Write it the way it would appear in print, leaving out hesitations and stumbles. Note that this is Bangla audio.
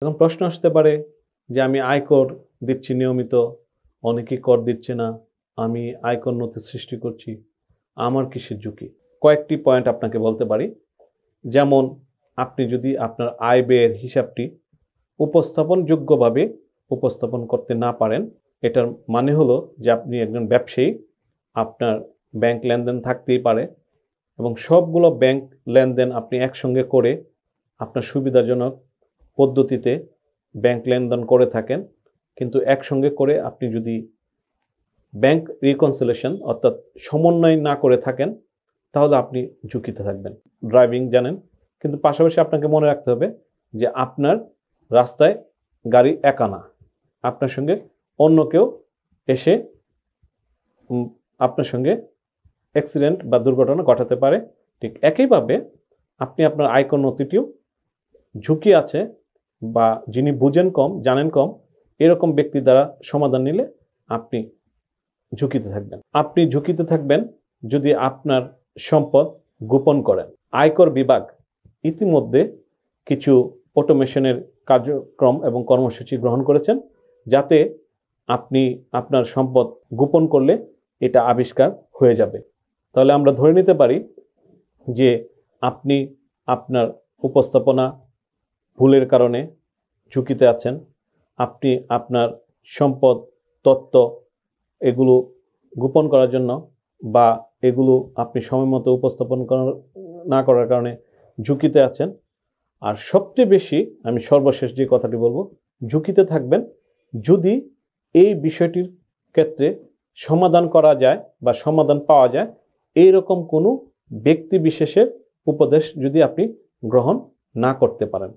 এখন প্রশ্ন আসতে পারে যে আমি আয়কর দিচ্ছি নিয়মিত, অনেকে কর দিচ্ছে না, আমি আয়কর নথি সৃষ্টি করছি, আমার কিসের ঝুঁকি? কয়েকটি পয়েন্ট আপনাকে বলতে পারি। যেমন আপনি যদি আপনার আয় ব্যয়ের হিসাবটি উপস্থাপনযোগ্যভাবে উপস্থাপন করতে না পারেন, এটার মানে হলো যে আপনি একজন ব্যবসায়ী, আপনার ব্যাংক লেনদেন থাকতেই পারে এবং সবগুলো ব্যাংক লেনদেন আপনি একসঙ্গে করে আপনার সুবিধাজনক পদ্ধতিতে ব্যাংক লেনদেন করে থাকেন, কিন্তু একসঙ্গে করে আপনি যদি ব্যাংক রিকনসিলেশন অর্থাৎ সমন্বয় না করে থাকেন, তাহলে আপনি ঝুঁকিতে থাকবেন। ড্রাইভিং জানেন, কিন্তু পাশাপাশি আপনাকে মনে রাখতে হবে যে আপনার রাস্তায় গাড়ি একা না, আপনার সঙ্গে অন্য কেউ এসে আপনার সঙ্গে অ্যাক্সিডেন্ট বা দুর্ঘটনা ঘটাতে পারে। ঠিক একইভাবে আপনি আপনার আয়কর নথিটিও ঝুঁকি আছে বা যিনি বুঝেন কম, জানেন কম, এরকম ব্যক্তি দ্বারা সমাধান নিলে আপনি ঝুঁকিতে থাকবেন। আপনি ঝুঁকিতে থাকবেন যদি আপনার সম্পদ গোপন করেন। আয়কর বিভাগ ইতিমধ্যে কিছু অটোমেশনের কার্যক্রম এবং কর্মসূচি গ্রহণ করেছেন, যাতে আপনি আপনার সম্পদ গোপন করলে এটা আবিষ্কার হয়ে যাবে। তাহলে আমরা ধরে নিতে পারি যে আপনি আপনার উপস্থাপনা ভুলের কারণে ঝুঁকিতে আছেন, আপনি আপনার সম্পদ, তথ্য এগুলো গোপন করার জন্য বা এগুলো আপনি সময়মতো উপস্থাপন না করার কারণে ঝুঁকিতে আছেন। আর সবচেয়ে বেশি আমি সর্বশেষ যে কথাটি বলবো, ঝুঁকিতে থাকবেন যদি এই বিষয়টির ক্ষেত্রে সমাধান করা যায় বা সমাধান পাওয়া যায় এইরকম কোনো ব্যক্তি বিশেষের উপদেশ যদি আপনি গ্রহণ না করতে পারেন।